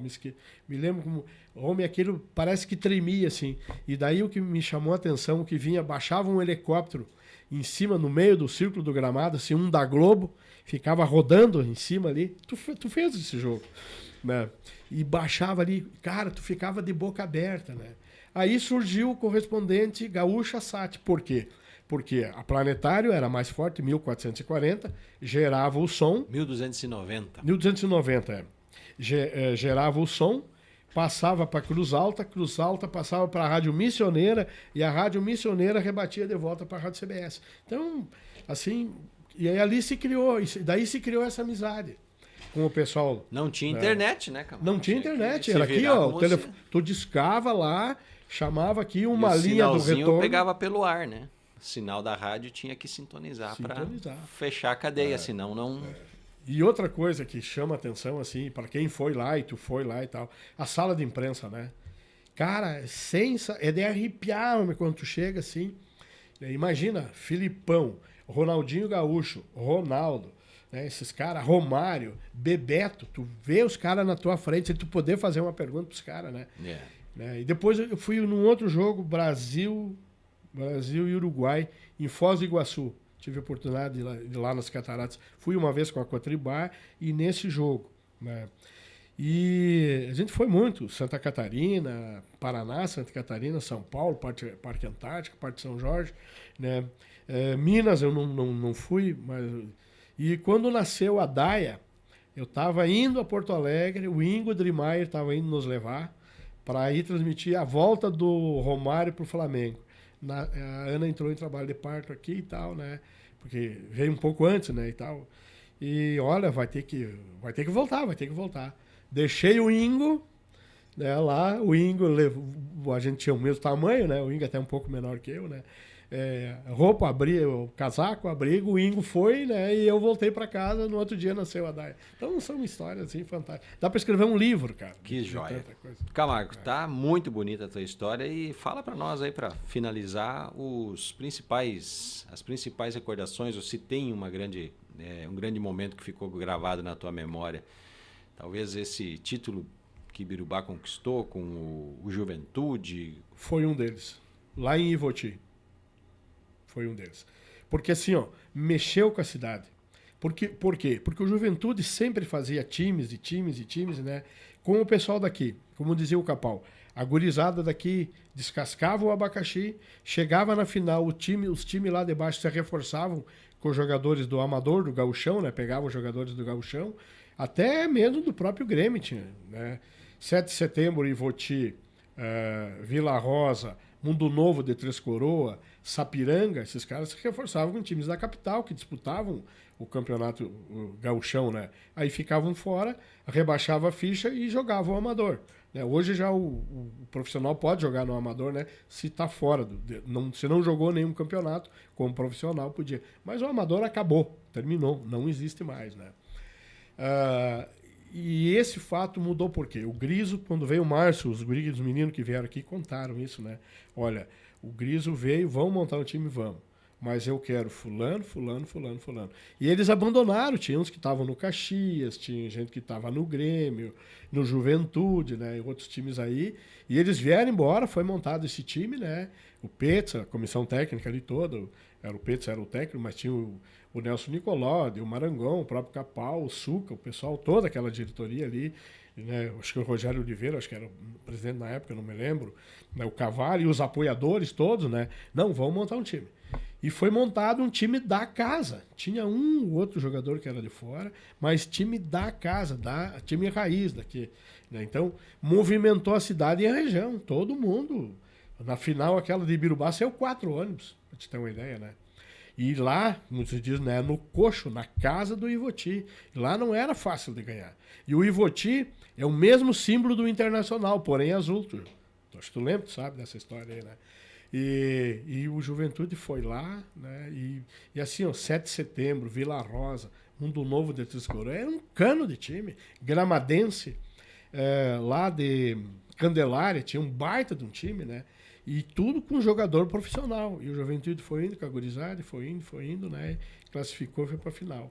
Me lembro como aquilo parece que tremia assim. E daí o que me chamou a atenção, que baixava um helicóptero em cima, no meio do círculo do gramado, assim, um da Globo, ficava rodando em cima ali. Tu fez esse jogo, né? E baixava ali, cara, tu ficava de boca aberta, né? Aí surgiu o correspondente Gaúcha Sat. Por quê? Porque a Planetário era mais forte, 1440, gerava o som... 1290. 1290, gerava o som, passava para Cruz Alta passava para a Rádio Missioneira, e a Rádio Missioneira rebatia de volta para a Rádio CBS. Então, assim, e aí ali daí se criou essa amizade. com o pessoal. Não tinha internet, né, Camargo? Não tinha internet. Era aqui, ó. Tu discava lá, chamava aqui uma linha do retorno. Pegava pelo ar, né? O sinal da rádio tinha que sintonizar. Para fechar a cadeia, senão não... E outra coisa que chama atenção, assim, para quem foi lá e tu foi lá e tal, a sala de imprensa, né? Cara, é de arrepiar, homem, quando tu chega assim. Imagina, Filipão, Ronaldinho Gaúcho, Ronaldo, né, esses caras, Romário, Bebeto, tu vê os caras na tua frente, e tu poder fazer uma pergunta pros caras, né? Né? E depois eu fui num outro jogo, Brasil e Uruguai, em Foz do Iguaçu. Tive a oportunidade de ir lá nas Cataratas. Fui uma vez com a Cotribá e nesse jogo, né? E a gente foi muito, Santa Catarina, Paraná, Santa Catarina, São Paulo, Parque Antártico, Parque São Jorge, né? Minas eu não fui, mas... E quando nasceu a Daia, eu estava indo a Porto Alegre, o Ingo Drimaier estava indo nos levar para ir transmitir a volta do Romário para o Flamengo. A Ana entrou em trabalho de parto aqui e tal, né? Porque veio um pouco antes, né, e tal. E olha, vai ter que voltar. Deixei o Ingo, né, lá. O Ingo, a gente tinha o mesmo tamanho, né? O Ingo até um pouco menor que eu, né? Roupa, abrigo, casaco, abrigo, o Ingo foi, né? E eu voltei para casa, no outro dia nasceu a Daia. Então são histórias assim fantásticas. Dá para escrever um livro, cara. Que joia. Camargo, tá muito bonita a tua história e fala para nós aí, para finalizar, as principais recordações, ou se tem um grande momento que ficou gravado na tua memória. Talvez esse título que Ibiruba conquistou com o Juventude. Foi um deles, lá em Ivoti. Foi um deles. Porque assim, ó, mexeu com a cidade. Por quê? Porque o Juventude sempre fazia times, né? Com o pessoal daqui, como dizia o Capal. A gurizada daqui descascava o abacaxi, chegava na final, os times lá de baixo se reforçavam com os jogadores do Amador, do Gauchão, né? Pegavam os jogadores do Gauchão, até mesmo do próprio Grêmio tinha, né? 7 de setembro, Ivoti, Vila Rosa, Mundo Novo de Três Coroas, Sapiranga, esses caras se reforçavam com times da capital que disputavam o campeonato gauchão, né? Aí ficavam fora, rebaixava a ficha e jogavam o amador, né? Hoje já o profissional pode jogar no amador, né? Se está fora, se não jogou nenhum campeonato, como profissional podia. Mas o amador acabou, terminou, não existe mais, né? E esse fato mudou por quê? O Griso, quando veio o Márcio, os meninos que vieram aqui contaram isso, né? Olha, o Griso veio, vamos montar um time, vamos. Mas eu quero fulano. E eles abandonaram, tinha uns que estavam no Caxias, tinha gente que estava no Grêmio, no Juventude, né? E outros times aí. E eles vieram embora, foi montado esse time, né? O Petza, a comissão técnica ali toda, o Petza era o técnico, mas tinha o Nelson Nicolodi, o Marangão, o próprio Capal, o Suca, o pessoal, toda aquela diretoria ali, né? Acho que o Rogério Oliveira, acho que era o presidente na época, não me lembro, né? O Cavalli e os apoiadores todos, né? Não, vamos montar um time. E foi montado um time da casa. Tinha um ou outro jogador que era de fora, mas time da casa, time raiz daqui, né? Então, movimentou a cidade e a região, todo mundo. Na final, aquela de Ibiruba, saiu 4 ônibus, pra te ter uma ideia, né? E lá, como se diz, né, no coxo, na casa do Ivoti. Lá não era fácil de ganhar. E o Ivoti é o mesmo símbolo do Internacional, porém azul. Acho que tu lembra, tu sabe dessa história aí, né? E o Juventude foi lá, né? E assim, ó, 7 de setembro, Vila Rosa, Mundo Novo de Três Coroas, era um cano de time. Gramadense, lá de Candelária, tinha um baita de um time, né? E tudo com jogador profissional. E o Juventude foi indo, com a gurizada, foi indo, né? Classificou e foi pra final,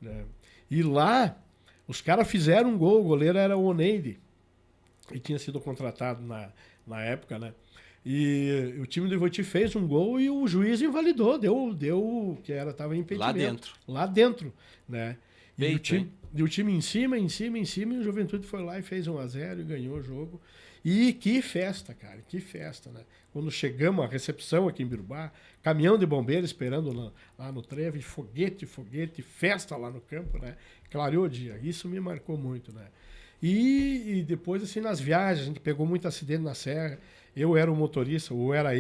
né? E lá, os caras fizeram um gol, o goleiro era o Oneide, e tinha sido contratado na época, né? E o time do Ivoti fez um gol e o juiz invalidou, deu que tava impedimento. Lá dentro, né? E o time em cima, e o Juventude foi lá e fez 1-0 e ganhou o jogo. E que festa, cara, que festa, né? Quando chegamos à recepção aqui em Ibiruba, caminhão de bombeiro esperando lá no Treve, foguete, festa lá no campo, né? Clareou o dia, isso me marcou muito, né? E depois, assim, nas viagens, a gente pegou muito acidente na serra. Eu era o motorista, ou era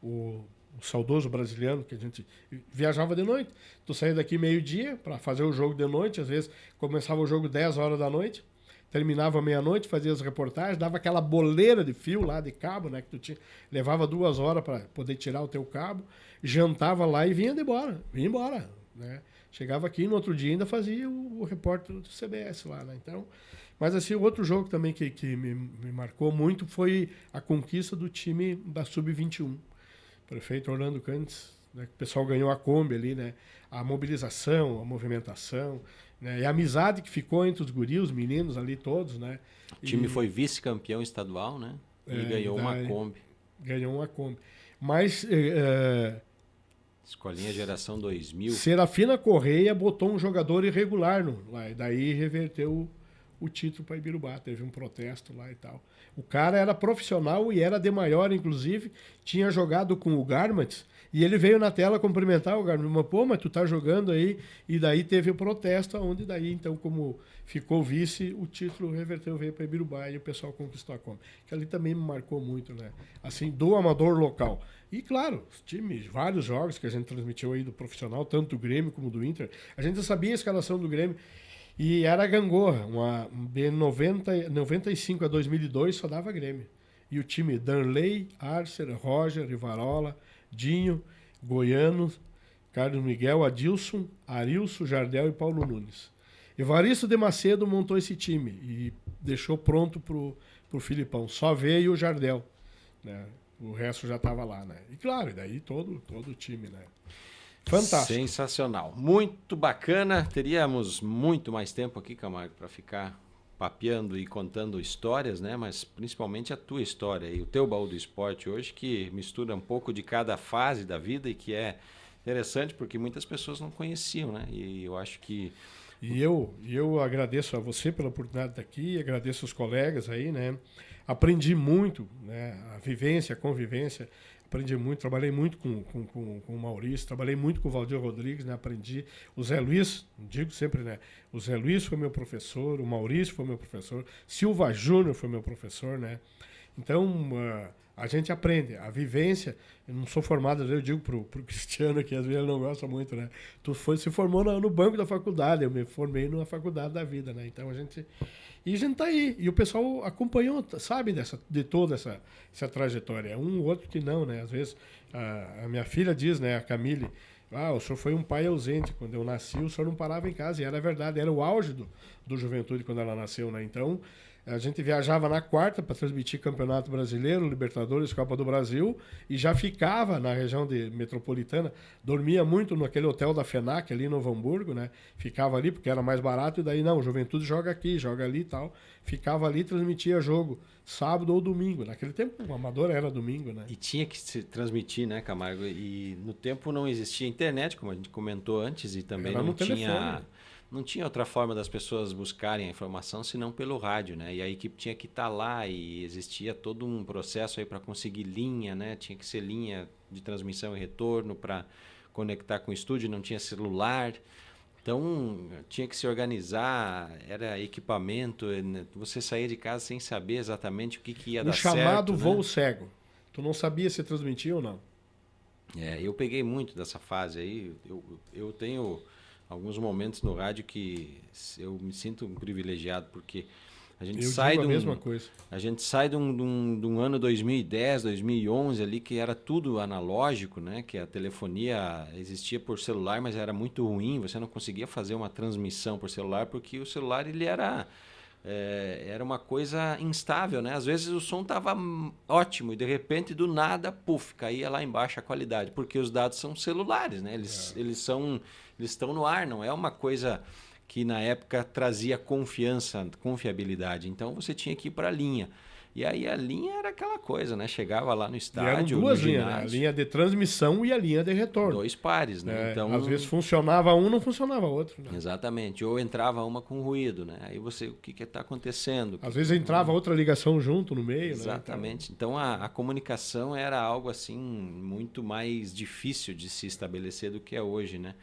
o o saudoso brasiliano, que a gente viajava de noite. Tu saía daqui meio-dia para fazer o jogo de noite, às vezes começava o jogo 10 horas da noite, terminava meia-noite, fazia as reportagens, dava aquela boleira de fio lá, de cabo, né, que tu tinha, levava 2 horas para poder tirar o teu cabo, jantava lá e vinha embora, né? Chegava aqui, no outro dia ainda fazia o repórter do CBS lá, né? Então, mas assim, outro jogo também que me marcou muito foi a conquista do time da Sub-21. Prefeito Orlando Cantes, né? O pessoal ganhou a Kombi ali, né? A mobilização, a movimentação, né? E a amizade que ficou entre os guris, os meninos ali todos, né? O time foi vice-campeão estadual, né? E ganhou uma Kombi. Ganhou uma Kombi. Mas... Escolinha Geração 2000. Serafina Correia botou um jogador irregular lá, e daí reverteu o título para Ibirubá. Teve um protesto lá e tal. O cara era profissional e era de maior, inclusive. Tinha jogado com o Garmats e ele veio na tela cumprimentar o Garmats. Pô, mas tu tá jogando aí. E daí teve o protesto, onde daí, então, como ficou vice, o título reverteu, veio para Ibirubá e o pessoal conquistou a Kombi. Que ali também me marcou muito, né? Assim, do amador local. E, claro, os times, vários jogos que a gente transmitiu aí do profissional, tanto do Grêmio como do Inter. A gente sabia a escalação do Grêmio. E era a gangorra. De 95 a 2002 só dava Grêmio. E o time Danley, Arcer, Roger, Rivarola, Dinho, Goiano, Carlos Miguel, Adilson, Arilson, Jardel e Paulo Nunes. Evaristo de Macedo montou esse time e deixou pronto pro Filipão. Só veio o Jardel, né? O resto já estava lá, né? E claro, daí todo o time, né? Fantástico. Sensacional. Muito bacana. Teríamos muito mais tempo aqui, Camargo, para ficar papeando e contando histórias, né? Mas principalmente a tua história e o teu baú do esporte hoje, que mistura um pouco de cada fase da vida e que é interessante porque muitas pessoas não conheciam, né? E eu acho que... E eu agradeço a você pela oportunidade de estar aqui, agradeço os colegas aí, né? Aprendi muito, né? A vivência, a convivência, aprendi muito, trabalhei muito com o Maurício, trabalhei muito com o Valdir Rodrigues, né? Aprendi. O Zé Luiz, digo sempre, né? O Zé Luiz foi meu professor, o Maurício foi meu professor, Silva Júnior foi meu professor, né? Então, a gente aprende. A vivência, eu não sou formado, eu digo pro Cristiano, que às vezes ele não gosta muito, né? Se formou no banco da faculdade, eu me formei na faculdade da vida, né? Então a gente tá aí. E o pessoal acompanhou, sabe, de toda essa trajetória. Um ou outro que não, né? Às vezes, a minha filha diz, né, a Camille, o senhor foi um pai ausente. Quando eu nasci, o senhor não parava em casa. E era verdade, era o auge do Juventude quando ela nasceu, né? Então, a gente viajava na quarta para transmitir Campeonato Brasileiro, Libertadores, Copa do Brasil, e já ficava na região metropolitana. Dormia muito naquele hotel da FENAC, ali no Novo Hamburgo, né? Ficava ali porque era mais barato, e daí não, Juventude joga aqui, joga ali e tal. Ficava ali e transmitia jogo sábado ou domingo. Naquele tempo, o amador era domingo, né? E tinha que se transmitir, né, Camargo? E no tempo não existia internet, como a gente comentou antes, e também era não tinha outra forma das pessoas buscarem a informação senão pelo rádio, né? E a equipe tinha que estar lá e existia todo um processo aí para conseguir linha, né? Tinha que ser linha de transmissão e retorno para conectar com o estúdio, não tinha celular. Então, tinha que se organizar, era equipamento, você saía de casa sem saber exatamente o que ia dar certo. O chamado voo né? cego. Tu não sabia se transmitia ou não. Eu peguei muito dessa fase aí. Eu tenho alguns momentos no rádio que eu me sinto um privilegiado, porque a gente sai a mesma coisa. A gente sai de um ano 2010, 2011 ali, que era tudo analógico, né? Que a telefonia existia por celular, mas era muito ruim, você não conseguia fazer uma transmissão por celular, porque o celular ele era uma coisa instável, né? Às vezes o som estava ótimo e de repente do nada, caía lá embaixo a qualidade, porque os dados são celulares, né? Eles estão no ar, não é uma coisa que na época trazia confiabilidade. Então você tinha que ir para a linha. E aí a linha era aquela coisa, né? Chegava lá no estádio, eram duas linhas, né? A linha de transmissão e a linha de retorno. 2 pares, né? Então, às vezes funcionava um, não funcionava outro. Né? Exatamente. Ou entrava uma com ruído, né? Aí você, o que está acontecendo? Às vezes entrava outra ligação junto no meio, exatamente. Né? Então a comunicação era algo assim muito mais difícil de se estabelecer do que é hoje, né?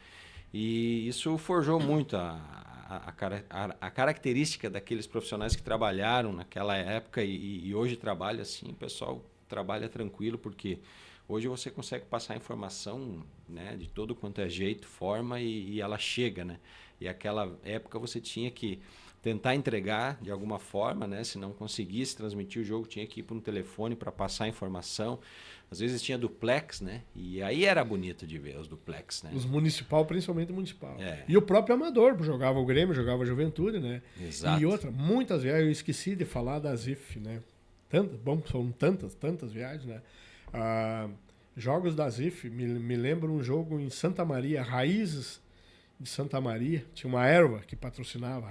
E isso forjou muito a característica daqueles profissionais que trabalharam naquela época e hoje trabalha assim. O pessoal trabalha tranquilo porque Hoje você consegue passar a informação, né, de todo quanto é jeito, forma e ela chega, né? E aquela época você tinha que tentar entregar de alguma forma, né? Se não conseguisse transmitir o jogo, tinha que ir para um telefone para passar a informação. Às vezes tinha duplex, né? E aí era bonito de ver os duplex, né? Os municipal, principalmente o municipal. É. E o próprio amador, jogava o Grêmio, jogava a Juventude, né? Exato. E outra, muitas viagens, eu esqueci de falar da ZIF, né? São tantas viagens, né? Jogos da ZIF, me lembro um jogo em Santa Maria, Raízes de Santa Maria, tinha uma erva que patrocinava,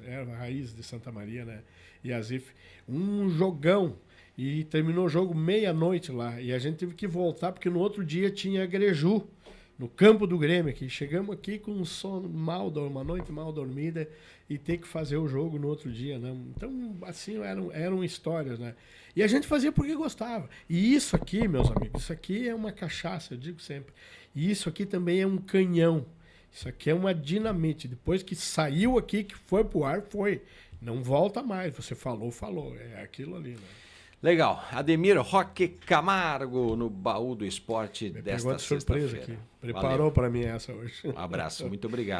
erva raiz de Santa Maria, né? E a ZIF, um jogão, e terminou o jogo meia-noite lá, e a gente teve que voltar, porque no outro dia tinha Greju, no campo do Grêmio aqui. Chegamos aqui com um sono uma noite mal dormida, e ter que fazer o jogo no outro dia, né? Então, assim, eram histórias, né? E a gente fazia porque gostava. E isso aqui, meus amigos, isso aqui é uma cachaça, eu digo sempre. E isso aqui também é um canhão. Isso aqui é uma dinamite. Depois que saiu aqui, que foi pro ar, foi. Não volta mais. Você falou. É aquilo ali, né? Legal. Ademir Roque Camargo no Baú do Esporte desta sexta-feira. Preparou para mim essa hoje. Um abraço. Muito obrigado.